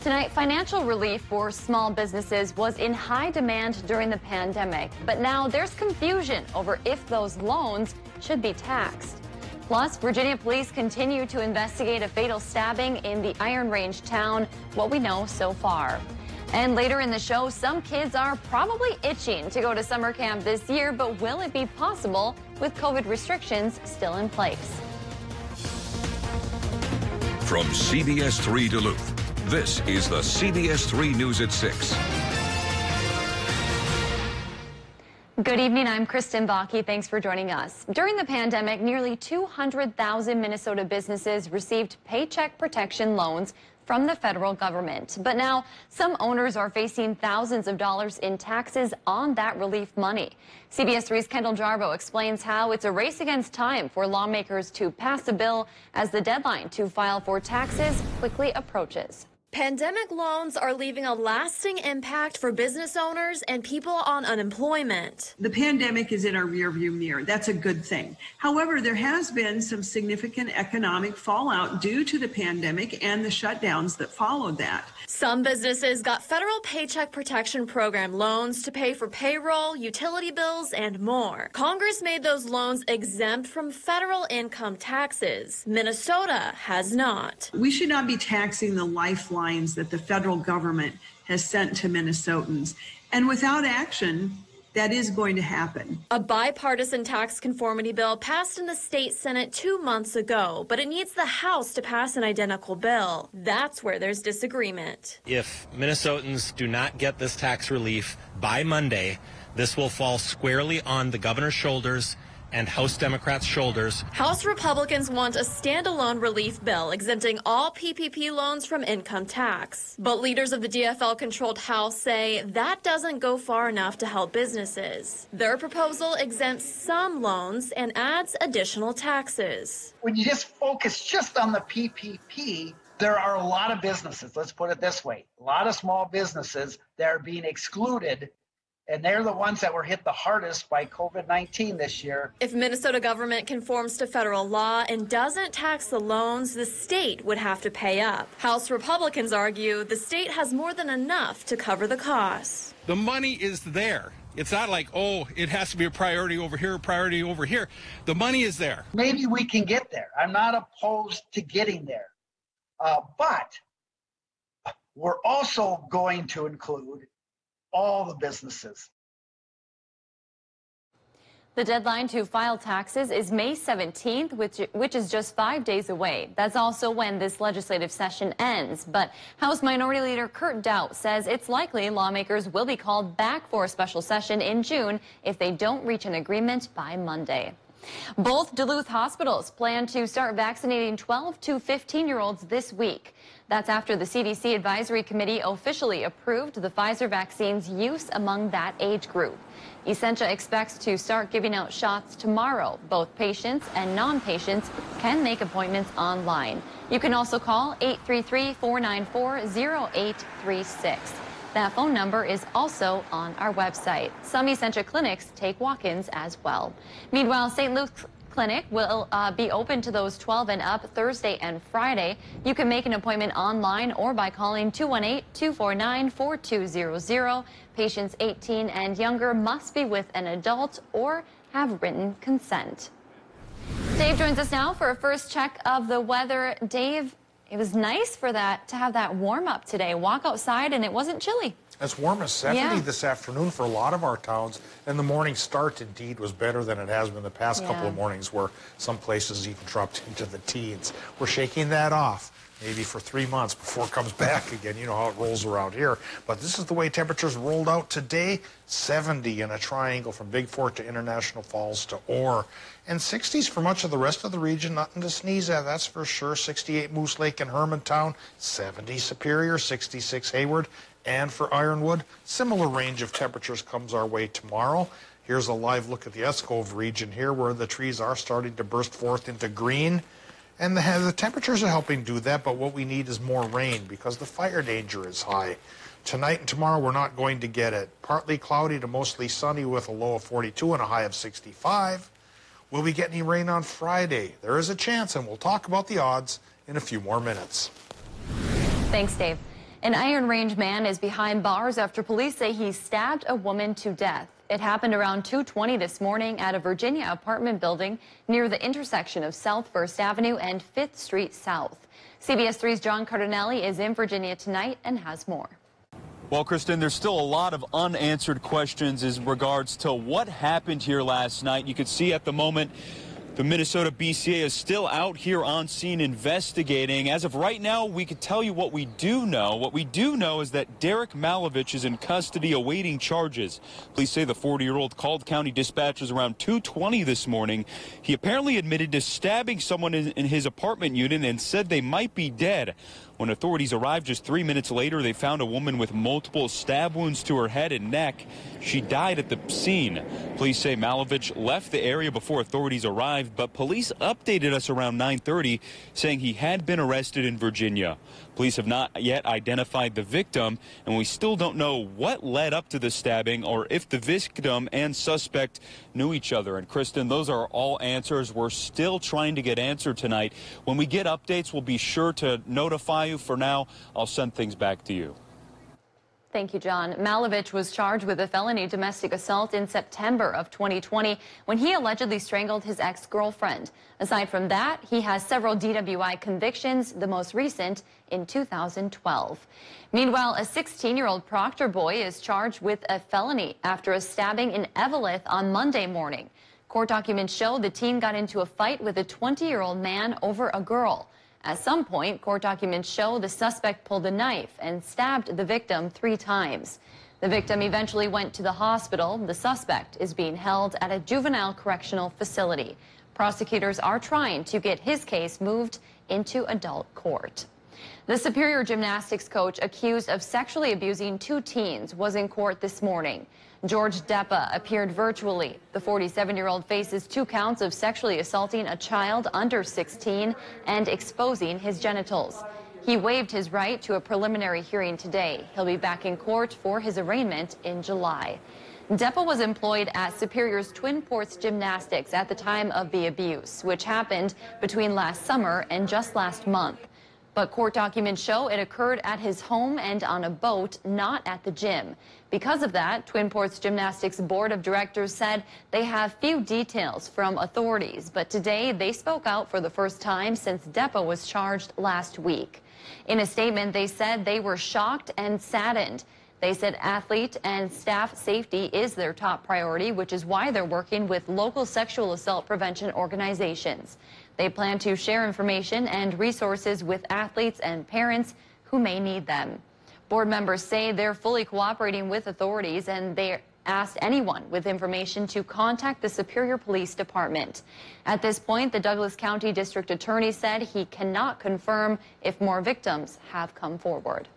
Tonight, financial relief for small businesses was in high demand during the pandemic, but now there's confusion over if those loans should be taxed. Plus, Virginia police continue to investigate a fatal stabbing in the Iron Range town, what we know so far. And later in the show, some kids are probably itching to go to summer camp this year, but will it be possible with COVID restrictions still in place? From CBS3 Duluth, this is the CBS3 News at 6. Good evening, I'm Kristen Bakke. Thanks for joining us. During the pandemic, nearly 200,000 Minnesota businesses received paycheck protection loans from the federal government. But now some owners are facing thousands of dollars in taxes on that relief money. CBS3's Kendall Jarbo explains how it's a race against time for lawmakers to pass a bill as the deadline to file for taxes quickly approaches. Pandemic loans are leaving a lasting impact for business owners and people on unemployment. The pandemic is in our rearview mirror. That's a good thing. However, there has been some significant economic fallout due to the pandemic and the shutdowns that followed that. Some businesses got federal Paycheck Protection Program loans to pay for payroll, utility bills, and more. Congress made those loans exempt from federal income taxes. Minnesota has not. We should not be taxing the lifelines that the federal government has sent to Minnesotans. And without action, that is going to happen. A bipartisan tax conformity bill passed in the state Senate 2 months ago, but it needs the House to pass an identical bill. That's where there's disagreement. If Minnesotans do not get this tax relief by Monday, this will fall squarely on the governor's shoulders and House Democrats' shoulders. House Republicans want a standalone relief bill exempting all PPP loans from income tax. But leaders of the DFL-controlled House say that doesn't go far enough to help businesses. Their proposal exempts some loans and adds additional taxes. When you just focus just on the PPP, there are a lot of businesses, let's put it this way, a lot of small businesses that are being excluded. And they're the ones that were hit the hardest by COVID-19 this year. If Minnesota government conforms to federal law and doesn't tax the loans, the state would have to pay up. House Republicans argue the state has more than enough to cover the costs. The money is there. It's not like, oh, it has to be a priority over here, priority over here. The money is there. Maybe we can get there. I'm not opposed to getting there. But we're also going to include all the businesses. The deadline to file taxes is May 17th, which is just 5 days away. That's also when this legislative session ends. But House Minority Leader Kurt Daudt says it's likely lawmakers will be called back for a special session in June if they don't reach an agreement by Monday. Both Duluth hospitals plan to start vaccinating 12 to 15-year-olds this week. That's after the CDC Advisory Committee officially approved the Pfizer vaccine's use among that age group. Essentia expects to start giving out shots tomorrow. Both patients and non-patients can make appointments online. You can also call 833-494-0836. That phone number is also on our website. Some Essentia clinics take walk-ins as well. Meanwhile, St. Luke's Clinic will be open to those 12 and up Thursday and Friday. You can make an appointment online or by calling 218-249-4200. Patients 18 and younger must be with an adult or have written consent. Dave joins us now for a first check of the weather. Dave, it was nice to have that warm up today. Walk outside and it wasn't chilly. As warm as 70 this afternoon for a lot of our towns, and the morning start indeed was better than it has been the past couple of mornings where some places even dropped into the teens. We're shaking that off maybe for 3 months before it comes back again. You know how it rolls around here. But this is the way temperatures rolled out today. 70 in a triangle from Big Fort to International Falls to Orr. And 60s for much of the rest of the region. Nothing to sneeze at, that's for sure. 68 Moose Lake and Hermantown. 70 Superior, 66 Hayward. And for Ironwood, similar range of temperatures comes our way tomorrow. Here's a live look at the Escove region here where the trees are starting to burst forth into green. And the temperatures are helping do that, but what we need is more rain because the fire danger is high. Tonight and tomorrow we're not going to get it. Partly cloudy to mostly sunny with a low of 42 and a high of 65. Will we get any rain on Friday? There is a chance, and we'll talk about the odds in a few more minutes. Thanks, Dave. An Iron Range man is behind bars after police say he stabbed a woman to death. It happened around 2:20 this morning at a Virginia apartment building near the intersection of South 1st Avenue and 5th Street South. CBS 3's John Cardinelli is in Virginia tonight and has more. Well, Kristen, there's still a lot of unanswered questions as regards to what happened here last night. You can see at the moment the Minnesota BCA is still out here on scene investigating. As of right now, we can tell you what we do know. What we do know is that Derek Malovich is in custody awaiting charges. Police say the 40-year-old called county dispatchers around 2:20 this morning. He apparently admitted to stabbing someone in his apartment unit and said they might be dead. When authorities arrived just 3 minutes later, they found a woman with multiple stab wounds to her head and neck. She died at the scene. Police say Malovich left the area before authorities arrived, but police updated us around 9:30 saying he had been arrested in Virginia. Police have not yet identified the victim, and we still don't know what led up to the stabbing or if the victim and suspect knew each other. And Kristen, those are all answers we're still trying to get answered tonight. When we get updates, we'll be sure to notify you. For now, I'll send things back to you. Thank you, John. Malovich was charged with a felony domestic assault in September of 2020 when he allegedly strangled his ex-girlfriend. Aside from that, he has several DWI convictions, the most recent in 2012. Meanwhile, a 16-year-old Proctor boy is charged with a felony after a stabbing in Eveleth on Monday morning. Court documents show the teen got into a fight with a 20-year-old man over a girl. At some point, court documents show the suspect pulled a knife and stabbed the victim 3 times. The victim eventually went to the hospital. The suspect is being held at a juvenile correctional facility. Prosecutors are trying to get his case moved into adult court. The Superior Gymnastics coach accused of sexually abusing 2 teens was in court this morning. George Deppa appeared virtually. The 47-year-old faces 2 counts of sexually assaulting a child under 16 and exposing his genitals. He waived his right to a preliminary hearing today. He'll be back in court for his arraignment in July. Deppa was employed at Superior's Twin Ports Gymnastics at the time of the abuse, which happened between last summer and just last month. But court documents show it occurred at his home and on a boat, not at the gym. Because of that, Twin Ports Gymnastics Board of Directors said they have few details from authorities, but today they spoke out for the first time since Deppa was charged last week. In a statement, they said they were shocked and saddened. They said athlete and staff safety is their top priority, which is why they're working with local sexual assault prevention organizations. They plan to share information and resources with athletes and parents who may need them. Board members say they're fully cooperating with authorities, and they asked anyone with information to contact the Superior Police Department. At this point, the Douglas County District Attorney said he cannot confirm if more victims have come forward.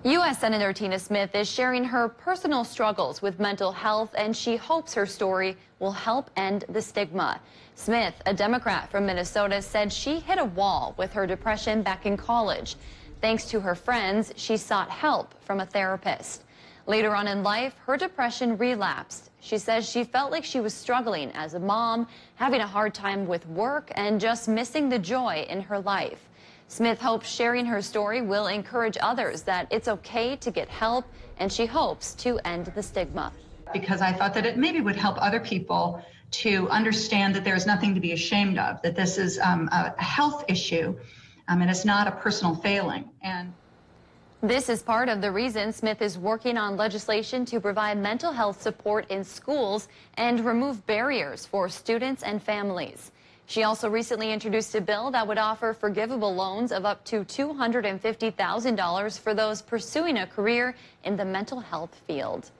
U.S. Senator Tina Smith is sharing her personal struggles with mental health, and she hopes her story will help end the stigma. Smith, a Democrat from Minnesota, said she hit a wall with her depression back in college. Thanks to her friends, she sought help from a therapist. Later on in life, her depression relapsed. She says she felt like she was struggling as a mom, having a hard time with work, and just missing the joy in her life. Smith hopes sharing her story will encourage others that it's okay to get help, and she hopes to end the stigma. Because I thought that it maybe would help other people to understand that there's nothing to be ashamed of, that this is a health issue, and it's not a personal failing. And this is part of the reason Smith is working on legislation to provide mental health support in schools and remove barriers for students and families. She also recently introduced a bill that would offer forgivable loans of up to $250,000 for those pursuing a career in the mental health field.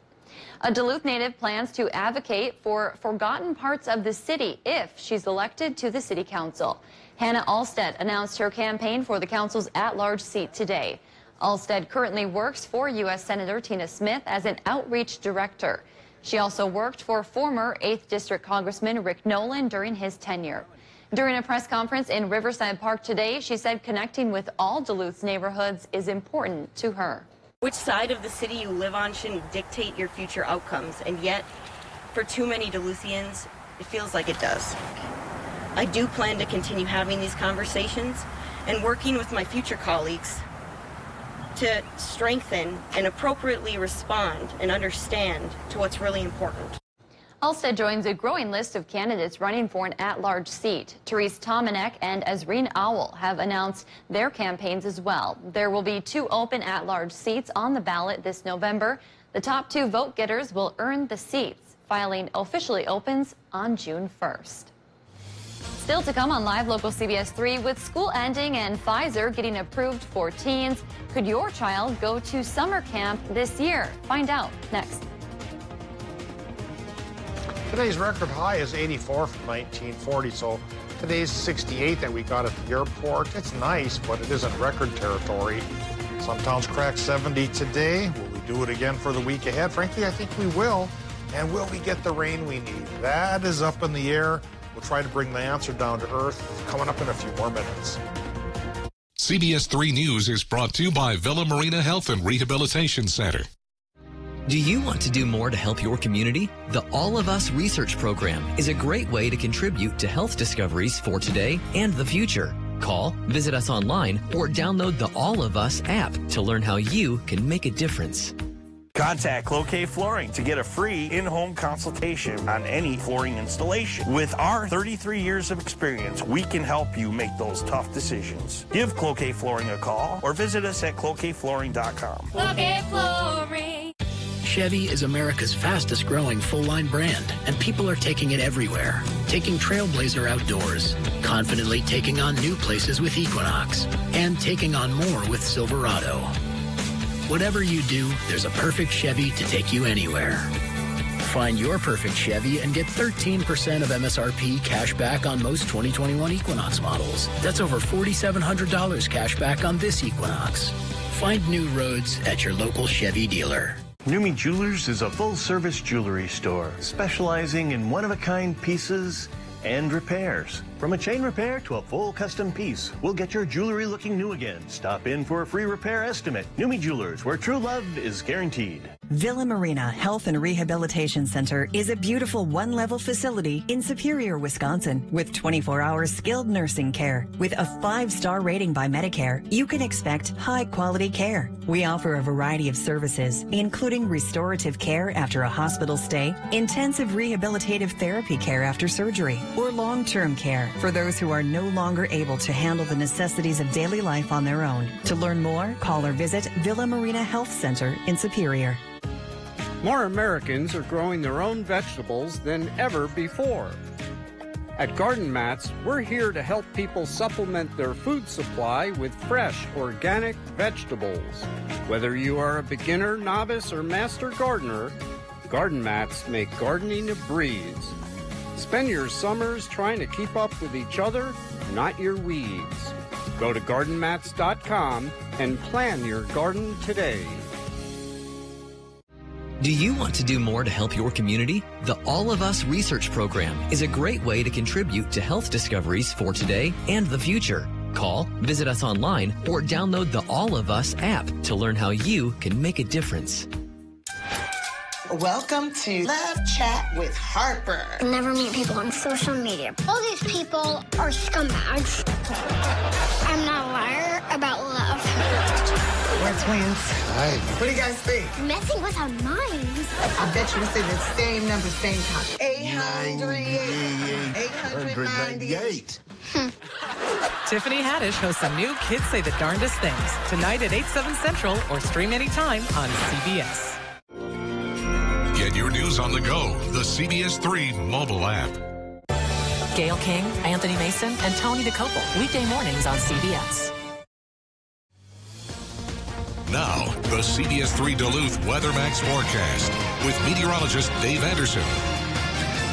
A Duluth native plans to advocate for forgotten parts of the city if she's elected to the city council. Hannah Alstead announced her campaign for the council's at-large seat today. Alstead currently works for U.S. Senator Tina Smith as an outreach director. She also worked for former 8th District Congressman Rick Nolan during his tenure. During a press conference in Riverside Park today, she said connecting with all Duluth's neighborhoods is important to her. Which side of the city you live on shouldn't dictate your future outcomes, and yet, for too many Duluthians, it feels like it does. I do plan to continue having these conversations and working with my future colleagues to strengthen and appropriately respond and understand to what's really important. Halstead joins a growing list of candidates running for an at-large seat. Therese Tomanek and Ezreen Owl have announced their campaigns as well. There will be 2 open at-large seats on the ballot this November. The top 2 vote-getters will earn the seats. Filing officially opens on June 1st. Still to come on Live Local CBS 3, with school ending and Pfizer getting approved for teens, could your child go to summer camp this year? Find out next. Today's record high is 84 from 1940, so today's 68 that we got at the airport. It's nice, but it isn't record territory. Some towns crack 70 today. Will we do it again for the week ahead? Frankly, I think we will. And will we get the rain we need? That is up in the air. We'll try to bring the answer down to earth coming up in a few more minutes. CBS 3 News is brought to you by Villa Marina Health and Rehabilitation Center. Do you want to do more to help your community? The All of Us Research Program is a great way to contribute to health discoveries for today and the future. Call, visit us online, or download the All of Us app to learn how you can make a difference. Contact Cloquet Flooring to get a free in-home consultation on any flooring installation. With our 33 years of experience, we can help you make those tough decisions. Give Cloquet Flooring a call or visit us at cloquetflooring.com. Cloquet Flooring. Chevy is America's fastest growing full-line brand, and people are taking it everywhere. Taking Trailblazer outdoors, confidently taking on new places with Equinox, and taking on more with Silverado. Whatever you do, there's a perfect Chevy to take you anywhere. Find your perfect Chevy and get 13% of MSRP cash back on most 2021 Equinox models. That's over $4,700 cash back on this Equinox. Find new roads at your local Chevy dealer. Numi Jewelers is a full-service jewelry store specializing in one-of-a-kind pieces and repairs. From a chain repair to a full custom piece, we'll get your jewelry looking new again. Stop in for a free repair estimate. Numi Jewelers, where true love is guaranteed. Villa Marina Health and Rehabilitation Center is a beautiful one-level facility in Superior, Wisconsin, with 24-hour skilled nursing care. With a 5-star rating by Medicare, you can expect high-quality care. We offer a variety of services, including restorative care after a hospital stay, intensive rehabilitative therapy care after surgery, or long-term care for those who are no longer able to handle the necessities of daily life on their own. To learn more, call or visit Villa Marina Health Center in Superior. More Americans are growing their own vegetables than ever before. At Garden Mats, we're here to help people supplement their food supply with fresh, organic vegetables. Whether you are a beginner, novice, or master gardener, Garden Mats make gardening a breeze. Spend your summers trying to keep up with each other, not your weeds. Go to gardenmats.com and plan your garden today. Do you want to do more to help your community? The All of Us Research Program is a great way to contribute to health discoveries for today and the future. Call, visit us online, or download the All of Us app to learn how you can make a difference. Welcome to Love Chat with Harper. Never meet people on social media. All these people are scumbags. I'm not a liar about love. We're twins. Hi. What do you guys think? Messing with our minds. I bet you we say the same number, same time. 898. Tiffany Haddish hosts a new Kids Say the Darndest Things tonight at 8/7 Central or stream anytime on CBS. Get your news on the go. The CBS 3 mobile app. Gail King, Anthony Mason, and Tony DeCopel. Weekday mornings on CBS. Now, the CBS 3 Duluth WeatherMax forecast with meteorologist Dave Anderson.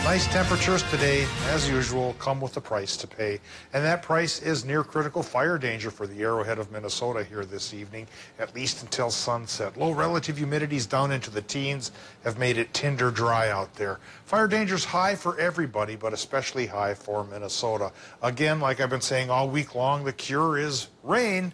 Nice temperatures today, as usual, come with a price to pay. And that price is near critical fire danger for the Arrowhead of Minnesota here this evening, at least until sunset. Low relative humidities down into the teens have made it tinder dry out there. Fire danger's high for everybody, but especially high for Minnesota. Again, like I've been saying all week long, the cure is rain.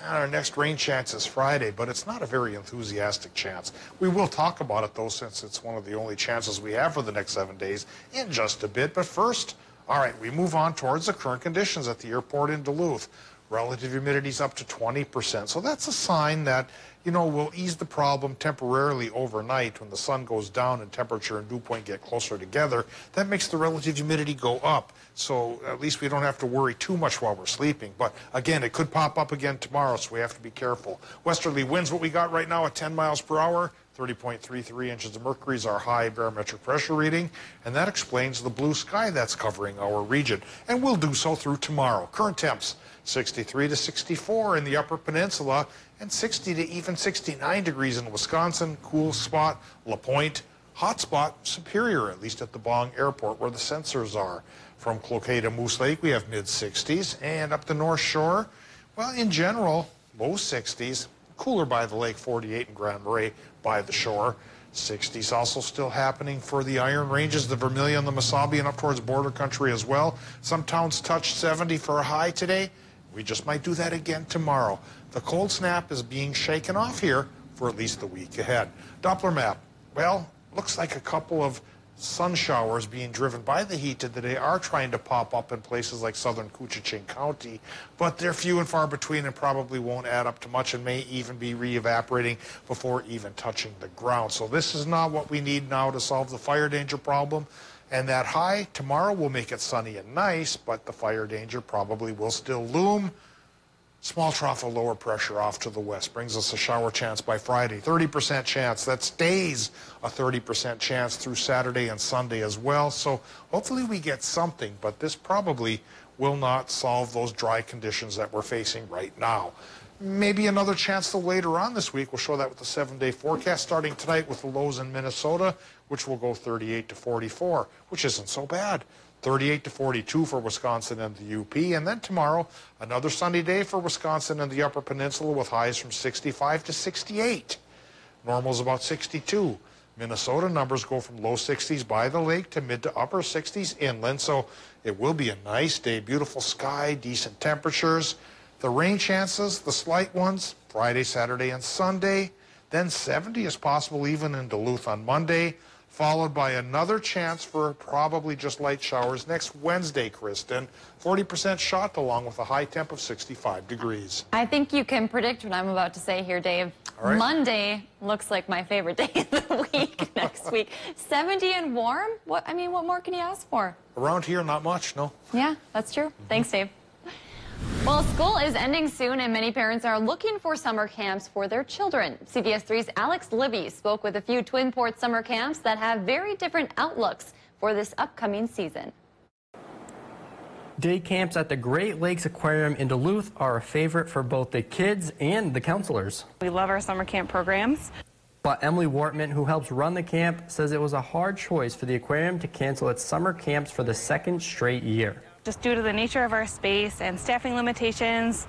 Our next rain chance is Friday, but it's not a very enthusiastic chance. We will talk about it, though, since it's one of the only chances we have for the next 7 days in just a bit. But first, all right, we move on towards the current conditions at the airport in Duluth. Relative humidity's up to 20%. So that's a sign that, you know, we'll ease the problem temporarily overnight when the sun goes down and temperature and dew point get closer together. That makes the relative humidity go up. So at least we don't have to worry too much while we're sleeping. But again, it could pop up again tomorrow, so we have to be careful. Westerly winds, what we got right now at 10 miles per hour. 30.33 inches of mercury is our high barometric pressure reading, and that explains the blue sky that's covering our region, and will do so through tomorrow. Current temps 63 to 64 in the Upper Peninsula, and 60 to even 69 degrees in Wisconsin. Cool spot, La Pointe. Hot spot, Superior, at least at the Bong Airport where the sensors are. From Cloquet to Moose Lake, we have mid-60s, and up the North Shore, well, in general, low 60s. Cooler by the lake, 48 in Grand Marais by the shore. 60s also still happening for the Iron Ranges, the Vermilion, the Mesabi, and up towards border country as well. Some towns touched 70 for a high today. We just might do that again tomorrow. The cold snap is being shaken off here for at least the week ahead. Doppler map. Well, looks like a couple of sun showers being driven by the heat today are trying to pop up in places like southern Koochiching County, but they're few and far between and probably won't add up to much and may even be re-evaporating before even touching the ground. So this is not what we need now to solve the fire danger problem. And that high tomorrow will make it sunny and nice, but the fire danger probably will still loom. Small trough of lower pressure off to the west brings us a shower chance by Friday. 30% chance. That stays a 30% chance through Saturday and Sunday as well. So hopefully we get something, but this probably will not solve those dry conditions that we're facing right now. Maybe another chance till later on this week. We'll show that with the 7-day forecast starting tonight with the lows in Minnesota, which will go 38 to 44, which isn't so bad. 38 to 42 for Wisconsin and the UP. And then tomorrow, another sunny day for Wisconsin and the Upper Peninsula with highs from 65 to 68. Normal's about 62. Minnesota numbers go from low 60s by the lake to mid to upper 60s inland. So it will be a nice day. Beautiful sky, decent temperatures. The rain chances, the slight ones, Friday, Saturday, and Sunday. Then 70 is possible even in Duluth on Monday, followed by another chance for probably just light showers next Wednesday, Kristen. 40% shot along with a high temp of 65 degrees. I think you can predict what I'm about to say here, Dave. All right. Monday looks like my favorite day of the week next week. 70 and warm? What more can you ask for? Around here, not much, no. Yeah, that's true. Thanks, Dave. Well, school is ending soon, and many parents are looking for summer camps for their children. CBS3's Alex Libby spoke with a few Twin Port summer camps that have very different outlooks for this upcoming season. Day camps at the Great Lakes Aquarium in Duluth are a favorite for both the kids and the counselors. We love our summer camp programs. But Emily Wortman, who helps run the camp, says it was a hard choice for the aquarium to cancel its summer camps for the second straight year. Just due to the nature of our space and staffing limitations,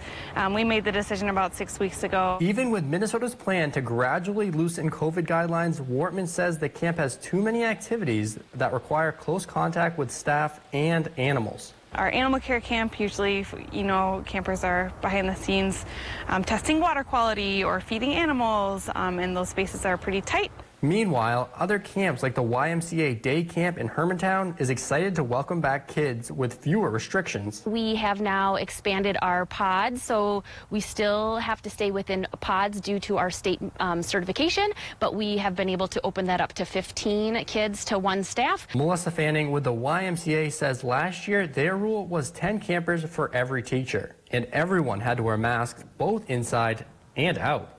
we made the decision about 6 weeks ago. Even with Minnesota's plan to gradually loosen COVID guidelines, Wortman says the camp has too many activities that require close contact with staff and animals. Our animal care camp, usually, campers are behind the scenes testing water quality or feeding animals, and those spaces are pretty tight. Meanwhile, other camps like the YMCA Day Camp in Hermantown is excited to welcome back kids with fewer restrictions. We have now expanded our pods, so we still have to stay within pods due to our state certification, but we have been able to open that up to 15 kids to one staff. Melissa Fanning with the YMCA says last year their rule was 10 campers for every teacher, and everyone had to wear masks both inside and out.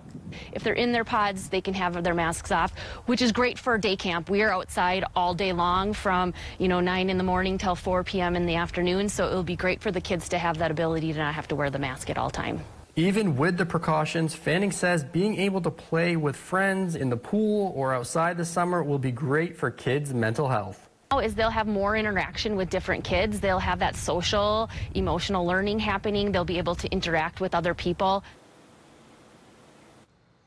If they're in their pods, they can have their masks off, which is great for day camp. We are outside all day long from 9 in the morning till 4 p.m. in the afternoon, so it'll be great for the kids to have that ability to not have to wear the mask at all time. Even with the precautions, Fanning says being able to play with friends in the pool or outside this summer will be great for kids' mental health. Is they'll have more interaction with different kids. They'll have that social, emotional learning happening. They'll be able to interact with other people.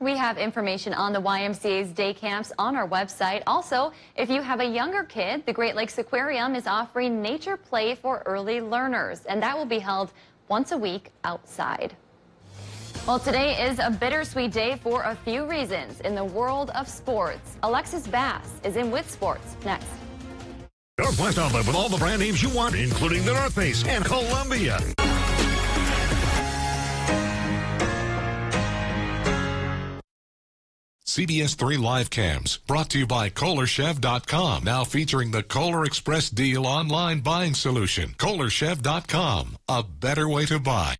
We have information on the YMCA's day camps on our website. Also, if you have a younger kid, the Great Lakes Aquarium is offering nature play for early learners, and that will be held once a week outside. Well, today is a bittersweet day for a few reasons in the world of sports. Alexis Bass is in with sports next. Northwest Outlet with all the brand names you want, including the North Face and Columbia. CBS3 Live Cams, brought to you by KohlerChef.com, now featuring the Kohler Express Deal online buying solution. KohlerChef.com, a better way to buy.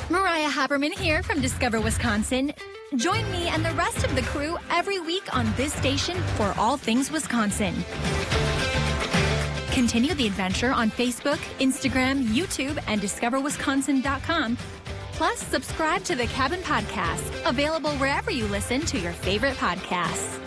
Mariah Haberman here from Discover Wisconsin. Join me and the rest of the crew every week on this station for all things Wisconsin. Continue the adventure on Facebook, Instagram, YouTube, and discoverwisconsin.com. Plus, subscribe to the Cabin Podcast, available wherever you listen to your favorite podcasts.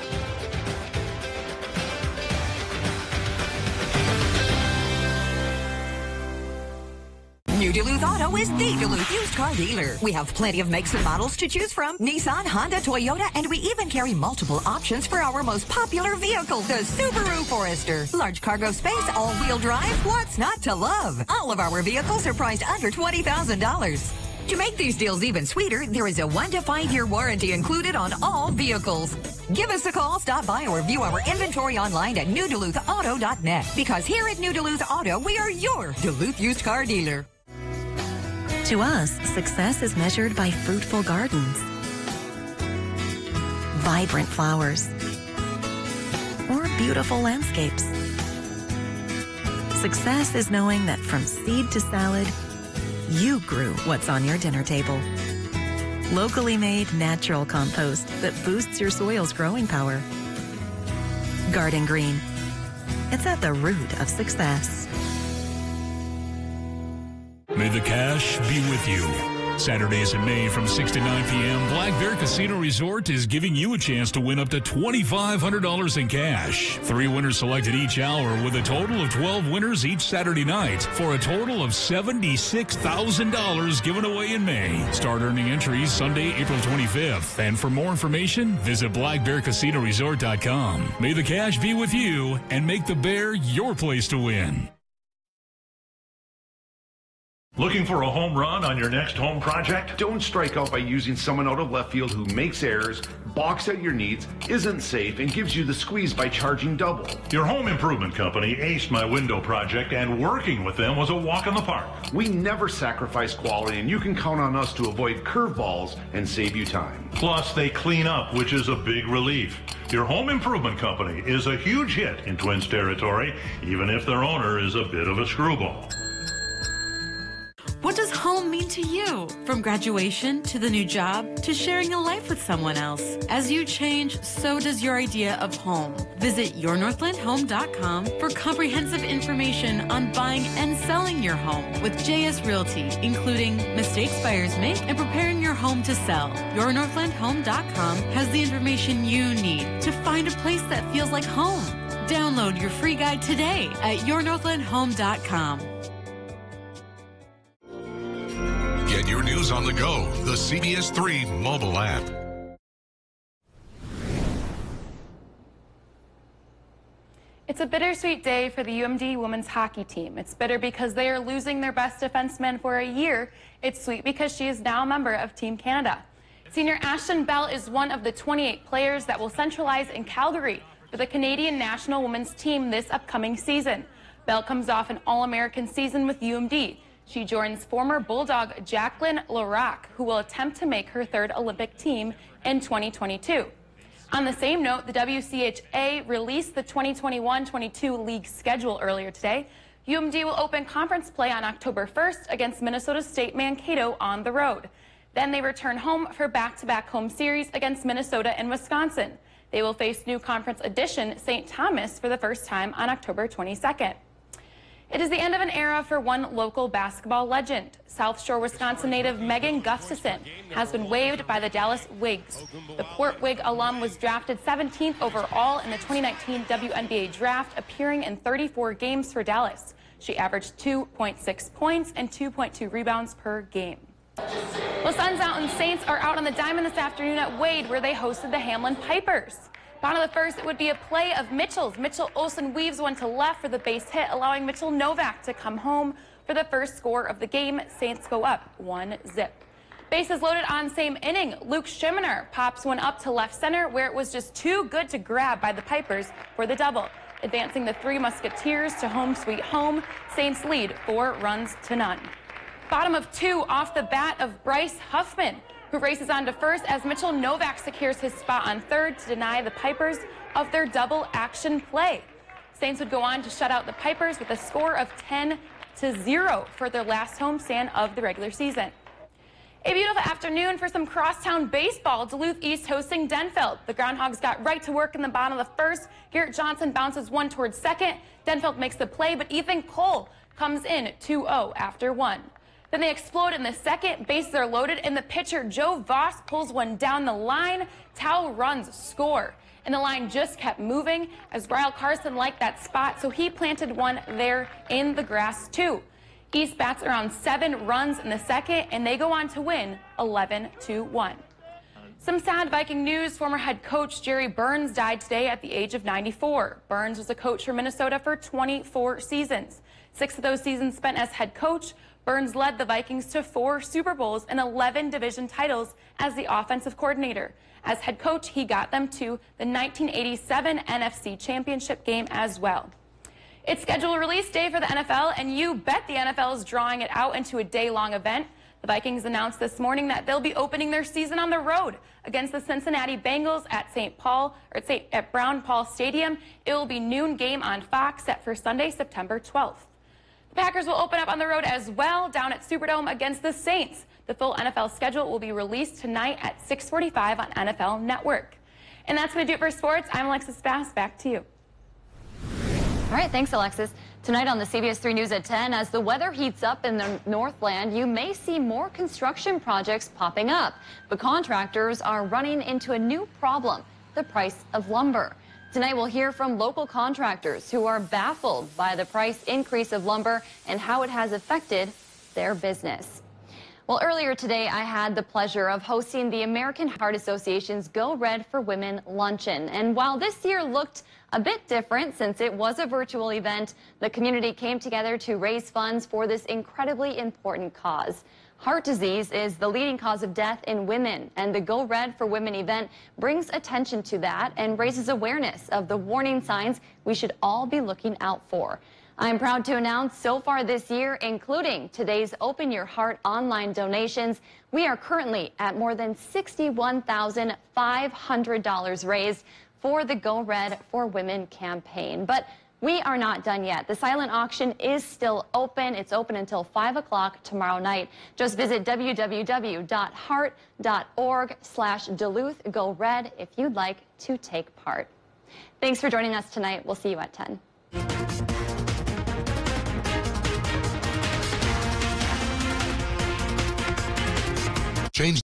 New Duluth Auto is the Duluth used car dealer. We have plenty of makes and models to choose from. Nissan, Honda, Toyota, and we even carry multiple options for our most popular vehicle, the Subaru Forester. Large cargo space, all-wheel drive, what's not to love? All of our vehicles are priced under $20,000. To make these deals even sweeter, there is a 1 to 5 year warranty included on all vehicles. Give us a call, stop by, or view our inventory online at newduluthauto.net. Because here at New Duluth Auto, we are your Duluth used car dealer. To us, success is measured by fruitful gardens, vibrant flowers, or beautiful landscapes. Success is knowing that from seed to salad, you grew what's on your dinner table. Locally made natural compost that boosts your soil's growing power. Garden Green. It's at the root of success. May the cash be with you. Saturdays in May from 6 to 9 p.m., Black Bear Casino Resort is giving you a chance to win up to $2,500 in cash. 3 winners selected each hour with a total of 12 winners each Saturday night for a total of $76,000 given away in May. Start earning entries Sunday, April 25th. And for more information, visit blackbearcasinoresort.com. May the cash be with you and make the Bear your place to win. Looking for a home run on your next home project? Don't strike out by using someone out of left field who makes errors, balks at your needs, isn't safe, and gives you the squeeze by charging double. Your home improvement company aced my window project, and working with them was a walk in the park. We never sacrifice quality, and you can count on us to avoid curveballs and save you time. Plus, they clean up, which is a big relief. Your home improvement company is a huge hit in Twins territory, even if their owner is a bit of a screwball. What does home mean to you? From graduation to the new job to sharing a life with someone else. As you change, so does your idea of home. Visit yournorthlandhome.com for comprehensive information on buying and selling your home with JS Realty, including mistakes buyers make and preparing your home to sell. Yournorthlandhome.com has the information you need to find a place that feels like home. Download your free guide today at yournorthlandhome.com. Get your news on the go, the CBS3 mobile app. It's a bittersweet day for the UMD women's hockey team. It's bitter because they are losing their best defenseman for a year. It's sweet because she is now a member of Team Canada. Senior Ashton Bell is one of the 28 players that will centralize in Calgary for the Canadian national women's team this upcoming season. Bell comes off an All-American season with UMD. She joins former Bulldog Jacqueline Larac, who will attempt to make her third Olympic team in 2022. On the same note, the WCHA released the 2021-22 league schedule earlier today. UMD will open conference play on October 1st against Minnesota State Mankato on the road. Then they return home for back-to-back home series against Minnesota and Wisconsin. They will face new conference addition St. Thomas for the first time on October 22nd. It is the end of an era for one local basketball legend. South Shore, Wisconsin native Megan Gustafson has been waived by the Dallas Wigs. The Port Wig alum was drafted 17th overall in the 2019 WNBA draft, appearing in 34 games for Dallas. She averaged 2.6 points and 2.2 rebounds per game. Well, Suns Mountain Saints are out on the diamond this afternoon at Wade, where they hosted the Hamlin Pipers. Bottom of the first, it would be a play of Mitchell's. Mitchell Olsen weaves one to left for the base hit, allowing Mitchell Novak to come home for the first score of the game. Saints go up 1-0. Bases loaded on same inning. Luke Schimmer pops one up to left center, where it was just too good to grab by the Pipers for the double, advancing the Three Musketeers to home sweet home. Saints lead 4-0. Bottom of two off the bat of Bryce Huffman. who races on to first as Mitchell Novak secures his spot on third to deny the Pipers of their double action play. Saints would go on to shut out the Pipers with a score of 10-0 for their last homestand of the regular season. A beautiful afternoon for some crosstown baseball. Duluth East hosting Denfeld. The Groundhogs got right to work in the bottom of the first. Garrett Johnson bounces one towards second. Denfeld makes the play, but Ethan Cole comes in 2-0 after one. Then they explode in the second. Bases are loaded, and the pitcher Joe Voss pulls one down the line. Towel runs score. And the line just kept moving as Ryle Carson liked that spot, so he planted one there in the grass too. East bats around 7 runs in the second, and they go on to win 11-1. Some sad Viking news. Former head coach Jerry Burns died today at the age of 94. Burns was a coach for Minnesota for 24 seasons. 6 of those seasons spent as head coach. Burns led the Vikings to 4 Super Bowls and 11 division titles as the offensive coordinator. As head coach, he got them to the 1987 NFC Championship game as well. It's scheduled release day for the NFL, and you bet the NFL is drawing it out into a day-long event. The Vikings announced this morning that they'll be opening their season on the road against the Cincinnati Bengals at Brown Paul Stadium. It will be noon game on Fox, set for Sunday, September 12th. The Packers will open up on the road as well, down at Superdome against the Saints. The full NFL schedule will be released tonight at 6:45 on NFL Network. And that's going to do it for sports. I'm Alexis Bass. Back to you. All right, thanks, Alexis. Tonight on the CBS 3 News at 10, as the weather heats up in the Northland, you may see more construction projects popping up. But contractors are running into a new problem, the price of lumber. Tonight, we'll hear from local contractors who are baffled by the price increase of lumber and how it has affected their business. Well, earlier today, I had the pleasure of hosting the American Heart Association's Go Red for Women luncheon. And while this year looked a bit different since it was a virtual event, the community came together to raise funds for this incredibly important cause. Heart disease is the leading cause of death in women, and the Go Red for Women event brings attention to that and raises awareness of the warning signs we should all be looking out for. I'm proud to announce so far this year, including today's Open Your Heart online donations, we are currently at more than $61,500 raised for the Go Red for Women campaign. But we are not done yet. The silent auction is still open. It's open until 5 o'clock tomorrow night. Just visit www.heart.org/Duluth-Go-Red if you'd like to take part. Thanks for joining us tonight. We'll see you at 10. Change